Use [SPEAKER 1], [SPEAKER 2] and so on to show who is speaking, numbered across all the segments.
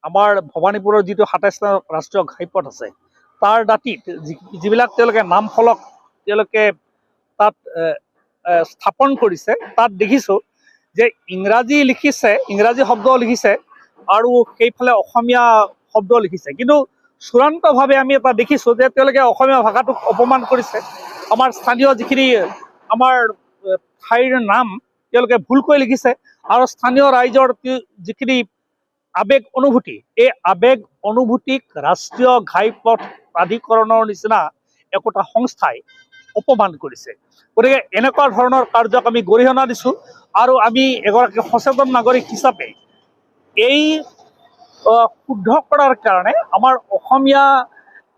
[SPEAKER 1] আমাৰ ভৱানীপুৰৰ যিটো ২৭ নং ৰাষ্ট্ৰীয় ঘাইপথ আছে তাৰ দাঁতিত যিবিলাক তেওঁলোকে নাম ফলক তেওঁলোকে তাত স্থাপন কৰিছে, তাত দেখিছোঁ যে ইংৰাজী লিখিছে, ইংৰাজী শব্দ লিখিছে আৰু সেইফালে অসমীয়া শব্দ লিখিছে। কিন্তু চূড়ান্তভাৱে আমি এটা দেখিছোঁ যে তেওঁলোকে অসমীয়া ভাষাটোক অপমান কৰিছে। আমাৰ স্থানীয় যিখিনি আমাৰ ঠাইৰ নাম তেওঁলোকে ভুলকৈ লিখিছে আৰু স্থানীয় ৰাইজৰ যিখিনি আৱেগ অনুভূতি, এই আৱেগ অনুভূতিক ৰাষ্ট্ৰীয় ঘাইপথ প্ৰাধিকৰণৰ নিচিনা একোটা সংস্থাই অপমান কৰিছে। গতিকে এনেকুৱা ধৰণৰ কাৰ্যক আমি গৰিহণা দিছোঁ আৰু আমি এগৰাকী সচেতন নাগৰিক হিচাপে এই শুদ্ধ কৰাৰ কাৰণে, আমাৰ অসমীয়া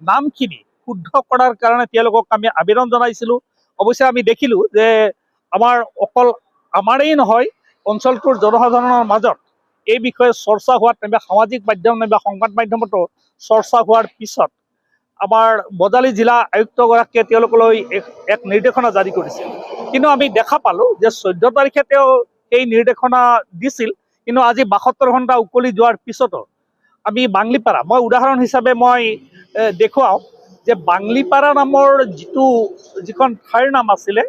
[SPEAKER 1] নামখিনি শুদ্ধ কৰাৰ কাৰণে তেওঁলোকক আমি আবেদন জনাইছিলোঁ। অৱশ্যে আমি দেখিলোঁ যে আমাৰ অকল আমাৰেই নহয়, অঞ্চলটোৰ জনসাধাৰণৰ মাজত এই বিষয়ে চৰ্চা হোৱাত নাইবা সামাজিক মাধ্যম নাইবা সংবাদ মাধ্যমতো চৰ্চা হোৱাৰ পিছত আমাৰ বজালী জিলা আয়ুক্তগৰাকীয়ে তেওঁলোকলৈ এক নিৰ্দেশনা জাৰি কৰিছিল। কিন্তু আমি দেখা পালোঁ যে 14 তাৰিখে তেওঁ সেই নিৰ্দেশনা দিছিল, কিন্তু আজি 72 ঘণ্টা উকলি যোৱাৰ পিছতো আমি বাংলিপাৰা, মই উদাহৰণ হিচাপে মই দেখুৱাওঁ যে বাংলিপাৰা নামৰ যিখন ঠাইৰ নাম আছিলে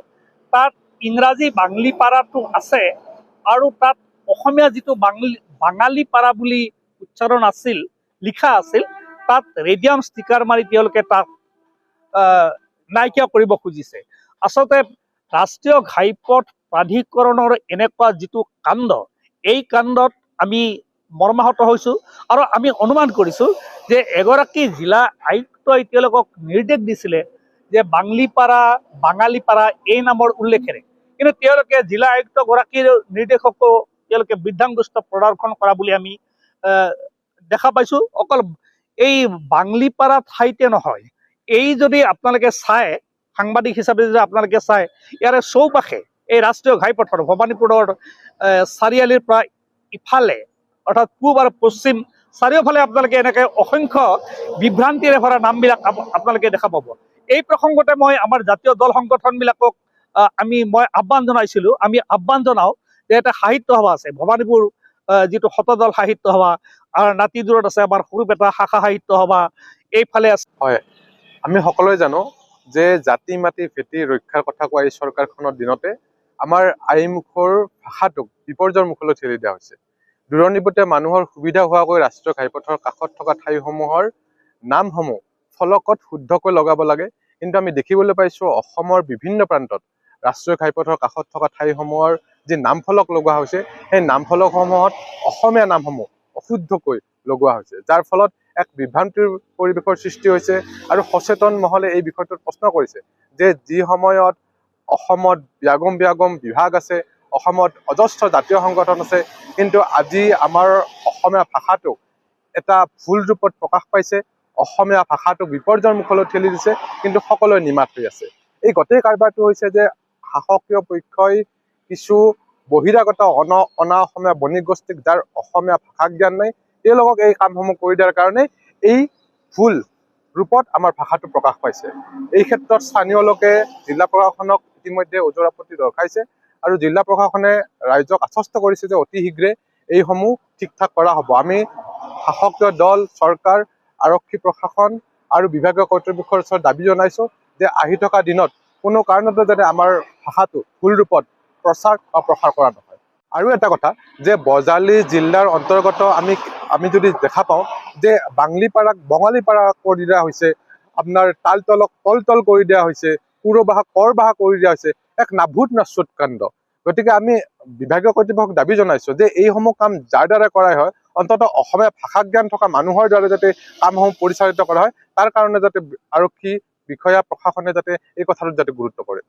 [SPEAKER 1] তাত ইংৰাজী বাংলিপাৰাটো আছে আৰু তাত অসমীয়া যিটো বাঙালীপাৰা বুলি উচ্চাৰণ আছিল, লিখা আছিল, তাত ৰেডিয়াম ষ্টিকাৰ মাৰি তেওঁলোকে তাক নাইকিয়া কৰিব খুজিছে। আচলতে ৰাষ্ট্ৰীয় ঘাইপথ প্ৰাধিকৰণৰ এনেকুৱা যিটো কাণ্ড, এই কাণ্ডত আমি মৰ্মাহত হৈছোঁ আৰু আমি অনুমান কৰিছোঁ যে এগৰাকী জিলা আয়ুক্তই তেওঁলোকক নিৰ্দেশ দিছিলে যে বাঙালীপাৰা এই নামৰ উল্লেখেৰে, কিন্তু তেওঁলোকে জিলা আয়ুক্তগৰাকীৰ নিৰ্দেশকো তেওঁলোকে বৃদ্ধাংগুষ্ঠ প্ৰদৰ্শন কৰা বুলি আমি দেখা পাইছোঁ। অকল এই বাংলিপাৰা ঠাইতে নহয়, এই যদি আপোনালোকে চায়, সাংবাদিক হিচাপে যদি আপোনালোকে চায়, ইয়াৰে চৌপাশে এই ৰাষ্ট্ৰীয় ঘাইপথৰ ভৱানীপুৰৰ চাৰিআলিৰ পৰা ইফালে অৰ্থাৎ পূব আৰু পশ্চিম চাৰিওফালে আপোনালোকে এনেকৈ অসংখ্য বিভ্ৰান্তিৰে ভৰা নামবিলাক আপোনালোকে দেখা পাব। এই প্ৰসংগতে মই আমাৰ জাতীয় দল সংগঠনবিলাকক মই আহ্বান জনাইছিলোঁ, আমি আহ্বান জনাওঁ যে এটা সাহিত্য সভা আছে, ভৱানীপুৰ যিটো শতদল সাহিত্য সভা, আৰু নাতিদূৰত আছে আমাৰ সৰুপেটা শাখা সাহিত্য সভা, এইফালে আছে।
[SPEAKER 2] হয়, আমি সকলোৱে জানো যে জাতি মাটি ভেটি ৰক্ষাৰ কথা কোৱা এই চৰকাৰখনৰ দিনতে আমাৰ আইমুখৰ ভাষাটোক বিপৰ্যয়ৰ মুখলৈ ঠেলি দিয়া হৈছে। দূৰণিবতীয়া মানুহৰ সুবিধা হোৱাকৈ ৰাষ্ট্ৰীয় ঘাইপথৰ কাষত থকা ঠাইসমূহৰ নামসমূহ ফলকত শুদ্ধকৈ লগাব লাগে, কিন্তু আমি দেখিবলৈ পাইছোঁ অসমৰ বিভিন্ন প্ৰান্তত ৰাষ্ট্ৰীয় ঘাইপথৰ কাষত থকা ঠাইসমূহৰ যি নাম ফলক লগোৱা হৈছে, সেই নাম ফলকসমূহত অসমীয়া নামসমূহ অশুদ্ধকৈ লগোৱা হৈছে, যাৰ ফলত এক বিভ্ৰান্তিৰ পৰিৱেশৰ সৃষ্টি হৈছে। আৰু সচেতন মহলে এই বিষয়টোত প্ৰশ্ন কৰিছে যে যি সময়ত অসমত ব্যাগম বিভাগ আছে, অসমত অজস্ৰ জাতীয় সংগঠন আছে, কিন্তু আজি আমাৰ অসমীয়া ভাষাটোক এটা ভুল ৰূপত প্ৰকাশ পাইছে, অসমীয়া ভাষাটোক বিপৰ্যয়ৰ মুখলৈ ঠেলি দিছে, কিন্তু সকলোৱে নিমাত হৈ আছে। এই গোটেই কাৰবাৰটো হৈছে যে শাসকীয় পক্ষই কিছু বহিৰাগত অনা অসমীয়া বণিক গোষ্ঠীক, যাৰ অসমীয়া ভাষা জ্ঞান নাই, তেওঁলোকক এই কামসমূহ কৰি দিয়াৰ কাৰণে এই ভুল ৰূপত আমাৰ ভাষাটো প্ৰকাশ পাইছে। এই ক্ষেত্ৰত স্থানীয় লোকে জিলা প্ৰশাসনক ইতিমধ্যে ওজৰ আপত্তি দৰ্শাইছে আৰু জিলা প্ৰশাসনে ৰাইজক আশ্বস্ত কৰিছে যে অতি শীঘ্ৰে এইসমূহ ঠিক ঠাক কৰা হ'ব। আমি শাসকীয় দল, চৰকাৰ, আৰক্ষী প্ৰশাসন আৰু বিভাগীয় কৰ্তৃপক্ষৰ ওচৰত দাবী জনাইছোঁ যে আহি থকা দিনত কোনো কাৰণতে যাতে আমাৰ ভাষাটো ভুল ৰূপত প্ৰচাৰ বা প্ৰসাৰ কৰা নহয়। আৰু এটা কথা যে বজালী জিলাৰ অন্তৰ্গত আমি যদি দেখা পাওঁ যে বাংলিপাৰাক বঙালীপাৰা কৰি দিয়া হৈছে, আপোনাৰ তালতলক তলতল কৰি দিয়া হৈছে, পুৰবাহাক কৰবাহা কৰি দিয়া হৈছে, এক নাভূত নাচুত কাণ্ড। গতিকে আমি বিভাগীয় কৰ্তৃপক্ষক দাবী জনাইছোঁ যে এইসমূহ কাম যাৰ দ্বাৰা কৰাই হয়, অন্ততঃ অসমীয়া ভাষা জ্ঞান থকা মানুহৰ দ্বাৰা যাতে কামসমূহ পৰিচালিত কৰা হয়, তাৰ কাৰণে যাতে আৰক্ষী বিষয়া প্ৰশাসনে যাতে এই কথাটোত যাতে গুৰুত্ব কৰে।